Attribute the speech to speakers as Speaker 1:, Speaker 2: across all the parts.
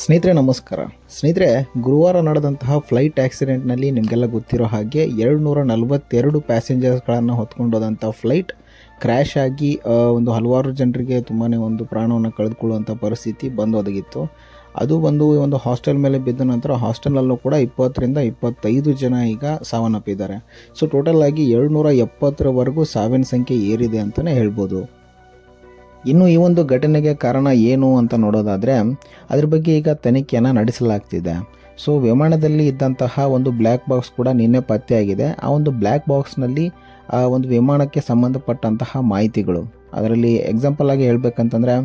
Speaker 1: ಸ್ನೇಹಿತರೆ ನಮಸ್ಕಾರ. ಸ್ನೇಹಿತರೆ, ಗುರುವಾರ ನಡೆದಂತಹ ಫ್ಲೈಟ್ ಆಕ್ಸಿಡೆಂಟ್ನಲ್ಲಿ ನಿಮಗೆಲ್ಲ ಗೊತ್ತಿರೋ ಹಾಗೆ 242 ಪ್ಯಾಸೆಂಜರ್ಸ್ಗಳನ್ನು ಹೊತ್ಕೊಂಡೋದಂಥ ಫ್ಲೈಟ್ ಕ್ರ್ಯಾಶ್ ಆಗಿ ಒಂದು ಹಲವಾರು ಜನರಿಗೆ ತುಂಬಾ ಒಂದು ಪ್ರಾಣವನ್ನು ಕಳೆದುಕೊಳ್ಳುವಂಥ ಪರಿಸ್ಥಿತಿ ಬಂದೊದಗಿತ್ತು. ಅದು ಒಂದು ಹಾಸ್ಟೆಲ್ ಮೇಲೆ ಬಿದ್ದ ನಂತರ ಹಾಸ್ಟೆಲಲ್ಲೂ ಕೂಡ 20ರಿಂದ 25 ಜನ ಈಗ ಸಾವನ್ನಪ್ಪಿದ್ದಾರೆ. ಸೊ ಟೋಟಲ್ ಆಗಿ 770ರವರೆಗೂ ಸಾವಿನ ಸಂಖ್ಯೆ ಏರಿದೆ ಅಂತಲೇ ಹೇಳ್ಬೋದು. ಇನ್ನು ಈ ಒಂದು ಘಟನೆಗೆ ಕಾರಣ ಏನು ಅಂತ ನೋಡೋದಾದರೆ ಅದ್ರ ಬಗ್ಗೆ ಈಗ ತನಿಖೆಯನ್ನು ನಡೆಸಲಾಗ್ತಿದೆ. ಸೊ ವಿಮಾನದಲ್ಲಿ ಇದ್ದಂತಹ ಒಂದು ಬ್ಲ್ಯಾಕ್ ಬಾಕ್ಸ್ ಕೂಡ ನಿನ್ನೆ ಪತ್ತೆಯಾಗಿದೆ. ಆ ಒಂದು ಬ್ಲ್ಯಾಕ್ ಬಾಕ್ಸ್ನಲ್ಲಿ ಒಂದು ವಿಮಾನಕ್ಕೆ ಸಂಬಂಧಪಟ್ಟಂತಹ ಮಾಹಿತಿಗಳು, ಅದರಲ್ಲಿ ಎಕ್ಸಾಂಪಲ್ ಆಗಿ ಹೇಳ್ಬೇಕಂತಂದರೆ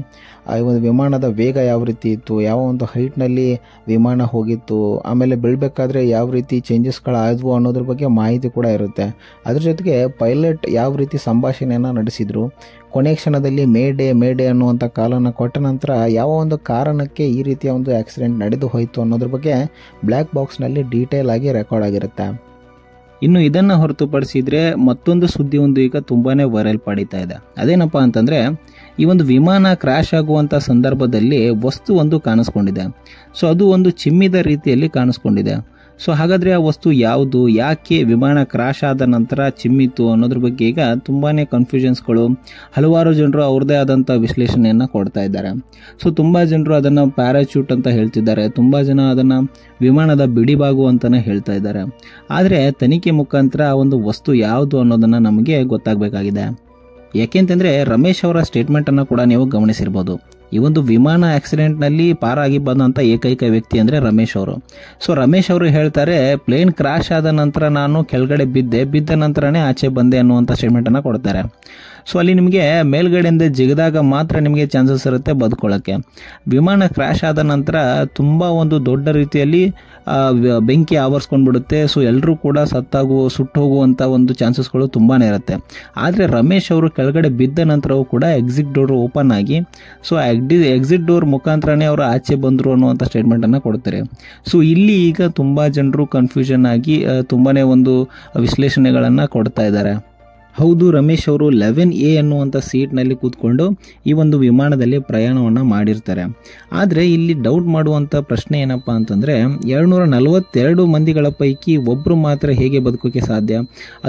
Speaker 1: ಈ ಒಂದು ವಿಮಾನದ ವೇಗ ಯಾವ ರೀತಿ ಇತ್ತು, ಯಾವ ಒಂದು ಹೈಟ್ನಲ್ಲಿ ವಿಮಾನ ಹೋಗಿತ್ತು, ಆಮೇಲೆ ಬೀಳಬೇಕಾದ್ರೆ ಯಾವ ರೀತಿ ಚೇಂಜಸ್ಗಳಾದವು ಅನ್ನೋದ್ರ ಬಗ್ಗೆ ಮಾಹಿತಿ ಕೂಡ ಇರುತ್ತೆ. ಅದ್ರ ಜೊತೆಗೆ ಪೈಲಟ್ ಯಾವ ರೀತಿ ಸಂಭಾಷಣೆಯನ್ನು ನಡೆಸಿದರು, ಕೊನೆ ಕ್ಷಣದಲ್ಲಿ ಮೇಡೇ ಅನ್ನುವಂಥ ಕಾಲನ್ನು ಕೊಟ್ಟ ನಂತರ ಯಾವ ಒಂದು ಕಾರಣಕ್ಕೆ ಈ ರೀತಿಯ ಒಂದು ಆಕ್ಸಿಡೆಂಟ್ ನಡೆದು ಹೋಯಿತು ಅನ್ನೋದ್ರ ಬಗ್ಗೆ ಬ್ಲ್ಯಾಕ್ ಬಾಕ್ಸ್ನಲ್ಲಿ ಡೀಟೇಲ್ ಆಗಿ ರೆಕಾರ್ಡ್ ಆಗಿರುತ್ತೆ. ಇನ್ನು ಇದನ್ನು ಹೊರತುಪಡಿಸಿದರೆ ಮತ್ತೊಂದು ಸುದ್ದಿ ಈಗ ತುಂಬಾ ವೈರಲ್ ಪಡೀತಾ ಇದೆ. ಅದೇನಪ್ಪ ಅಂತಂದರೆ, ಈ ಒಂದು ವಿಮಾನ ಕ್ರ್ಯಾಶ್ ಆಗುವಂಥ ಸಂದರ್ಭದಲ್ಲಿ ವಸ್ತು ಒಂದು ಕಾಣಿಸ್ಕೊಂಡಿದೆ. ಸೊ ಅದು ಒಂದು ಚಿಮ್ಮಿದ ರೀತಿಯಲ್ಲಿ ಕಾಣಿಸ್ಕೊಂಡಿದೆ. ಸೊ ಹಾಗಾದರೆ ಆ ವಸ್ತು ಯಾವುದು, ಯಾಕೆ ವಿಮಾನ ಕ್ರ್ಯಾಶ್ ಆದ ನಂತರ ಚಿಮ್ಮಿತು ಅನ್ನೋದ್ರ ಬಗ್ಗೆ ಈಗ ತುಂಬಾ ಕನ್ಫ್ಯೂಷನ್ಸ್ಗಳು, ಹಲವಾರು ಜನರು ಅವ್ರದ್ದೇ ಆದಂಥ ವಿಶ್ಲೇಷಣೆಯನ್ನು ಕೊಡ್ತಾ ಇದ್ದಾರೆ. ಸೊ ತುಂಬ ಜನರು ಅದನ್ನು ಪ್ಯಾರಾಚೂಟ್ ಅಂತ ಹೇಳ್ತಿದ್ದಾರೆ, ತುಂಬ ಜನ ಅದನ್ನು ವಿಮಾನದ ಬಿಡಿಭಾಗು ಅಂತಲೇ ಹೇಳ್ತಾ ಇದ್ದಾರೆ. ಆದರೆ ತನಿಖೆ ಮುಖಾಂತರ ಆ ಒಂದು ವಸ್ತು ಯಾವುದು ಅನ್ನೋದನ್ನು ನಮಗೆ ಗೊತ್ತಾಗಬೇಕಾಗಿದೆ. ಯಾಕೆಂತಂದರೆ ರಮೇಶ್ ಅವರ ಸ್ಟೇಟ್ಮೆಂಟನ್ನು ಕೂಡ ನೀವು ಗಮನಿಸಿರ್ಬೋದು. ಈ ಒಂದು ವಿಮಾನ ಆಕ್ಸಿಡೆಂಟ್ನಲ್ಲಿ ಪಾರಾಗಿ ಬಂದಂಥ ಏಕೈಕ ವ್ಯಕ್ತಿ ಅಂದರೆ ರಮೇಶ್ ಅವರು. ಸೊ ರಮೇಶ್ ಅವರು ಹೇಳ್ತಾರೆ, ಪ್ಲೇನ್ ಕ್ರಾಶ್ ಆದ ನಂತರ ನಾನು ಕೆಳಗಡೆ ಬಿದ್ದ ನಂತರನೇ ಆಚೆ ಬಂದೆ ಅನ್ನುವಂಥ ಸ್ಟೇಟ್ಮೆಂಟನ್ನು ಕೊಡ್ತಾರೆ. ಸೊ ಅಲ್ಲಿ ನಿಮಗೆ ಮೇಲ್ಗಡೆಯಿಂದ ಜಿಗಿದಾಗ ಮಾತ್ರ ನಿಮಗೆ ಚಾನ್ಸಸ್ ಇರುತ್ತೆ ಬದುಕೊಳ್ಳೋಕ್ಕೆ. ವಿಮಾನ ಕ್ರ್ಯಾಶ್ ಆದ ನಂತರ ತುಂಬ ಒಂದು ದೊಡ್ಡ ರೀತಿಯಲ್ಲಿ ಬೆಂಕಿ ಆವರಿಸ್ಕೊಂಡ್ಬಿಡುತ್ತೆ. ಸೊ ಎಲ್ಲರೂ ಕೂಡ ಸುಟ್ಟು ಹೋಗುವಂಥ ಒಂದು ಚಾನ್ಸಸ್ಗಳು ತುಂಬಾ ಇರುತ್ತೆ. ಆದರೆ ರಮೇಶ್ ಅವರು ಕೆಳಗಡೆ ಬಿದ್ದ ನಂತರವೂ ಕೂಡ ಎಕ್ಸಿಟ್ ಡೋರ್ ಓಪನ್ ಆಗಿ ಸೊ ಎಕ್ಸಿಟ್ ಡೋರ್ ಮುಖಾಂತರನೇ ಅವರು ಆಚೆ ಬಂದರು ಅನ್ನುವಂಥ ಸ್ಟೇಟ್ಮೆಂಟನ್ನು ಕೊಡ್ತಾರೆ. ಸೊ ಇಲ್ಲಿ ಈಗ ತುಂಬ ಜನರು ಕನ್ಫ್ಯೂಷನ್ ಆಗಿ ತುಂಬಾ ಒಂದು ವಿಶ್ಲೇಷಣೆಗಳನ್ನು ಕೊಡ್ತಾ ಇದ್ದಾರೆ. ಹೌದು, ರಮೇಶ್ ಅವರು 11A ಅನ್ನುವಂಥ ಸೀಟ್ನಲ್ಲಿ ಕೂತ್ಕೊಂಡು ಈ ಒಂದು ವಿಮಾನದಲ್ಲಿ ಪ್ರಯಾಣವನ್ನು ಮಾಡಿರ್ತಾರೆ. ಆದರೆ ಇಲ್ಲಿ ಡೌಟ್ ಮಾಡುವಂಥ ಪ್ರಶ್ನೆ ಏನಪ್ಪ ಅಂತಂದರೆ, 242 ಮಂದಿಗಳ ಪೈಕಿ ಒಬ್ಬರು ಮಾತ್ರ ಹೇಗೆ ಬದುಕೋಕ್ಕೆ ಸಾಧ್ಯ?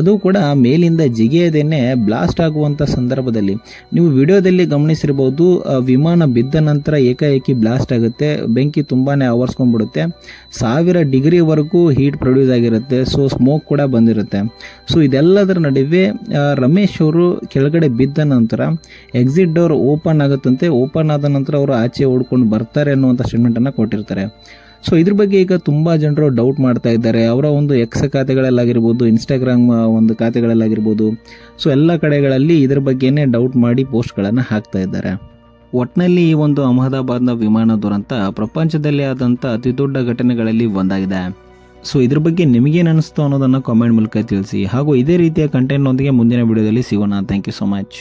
Speaker 1: ಅದು ಕೂಡ ಮೇಲಿಂದ ಜಿಗಿಯದೇನೆ ಬ್ಲಾಸ್ಟ್ ಆಗುವಂಥ ಸಂದರ್ಭದಲ್ಲಿ. ನೀವು ವಿಡಿಯೋದಲ್ಲಿ ಗಮನಿಸಿರ್ಬೋದು, ವಿಮಾನ ಬಿದ್ದ ನಂತರ ಏಕಾಏಕಿ ಬ್ಲಾಸ್ಟ್ ಆಗುತ್ತೆ, ಬೆಂಕಿ ತುಂಬಾ ಆವರಿಸ್ಕೊಂಡ್ಬಿಡುತ್ತೆ, 1000 ಡಿಗ್ರಿವರೆಗೂ ಹೀಟ್ ಪ್ರೊಡ್ಯೂಸ್ ಆಗಿರುತ್ತೆ. ಸೊ ಸ್ಮೋಕ್ ಕೂಡ ಬಂದಿರುತ್ತೆ. ಸೊ ಇದೆಲ್ಲದರ ನಡುವೆ ರಮೇಶ್ ಅವರು ಕೆಳಗಡೆ ಬಿದ್ದ ನಂತರ ಎಕ್ಸಿಟ್ ಡೋರ್ ಓಪನ್ ಆಗುತ್ತಂತೆ. ಓಪನ್ ಆದ ನಂತರ ಅವರು ಆಚೆ ಓಡ್ಕೊಂಡು ಬರ್ತಾರೆ ಅನ್ನುವಂಥ ಸ್ಟೇಟ್ಮೆಂಟನ್ನು ಕೊಟ್ಟಿರ್ತಾರೆ. ಸೊ ಇದ್ರ ಬಗ್ಗೆ ಈಗ ತುಂಬ ಜನರು ಡೌಟ್ ಮಾಡ್ತಾ ಇದ್ದಾರೆ. ಅವರ ಒಂದು ಎಕ್ಸ್ ಖಾತೆಗಳಲ್ಲಾಗಿರ್ಬೋದು, ಇನ್ಸ್ಟಾಗ್ರಾಮ್ ಒಂದು ಖಾತೆಗಳಲ್ಲಾಗಿರ್ಬೋದು, ಸೊ ಎಲ್ಲ ಕಡೆಗಳಲ್ಲಿ ಇದ್ರ ಬಗ್ಗೆನೇ ಡೌಟ್ ಮಾಡಿ ಪೋಸ್ಟ್ಗಳನ್ನು ಹಾಕ್ತಾ ಇದ್ದಾರೆ. ಒಟ್ಟಿನಲ್ಲಿ ಈ ಒಂದು ಅಹಮದಾಬಾದ್ನ ವಿಮಾನ ದುರಂತ ಪ್ರಪಂಚದಲ್ಲಿ ಆದಂಥ ಅತಿ ದೊಡ್ಡ ಘಟನೆಗಳಲ್ಲಿ ಒಂದಾಗಿದೆ. ಸೊ ಇದ್ರ ಬಗ್ಗೆ ನಿಮಗೇನು ಅನಿಸ್ತು ಅನ್ನೋದನ್ನು ಕಾಮೆಂಟ್ ಮೂಲಕ ತಿಳಿಸಿ. ಹಾಗೂ ಇದೇ ರೀತಿಯ ಕಂಟೆಂಟ್ನೊಂದಿಗೆ ಮುಂದಿನ ವಿಡಿಯೋದಲ್ಲಿ ಸಿಗೋಣ. Thank you so much.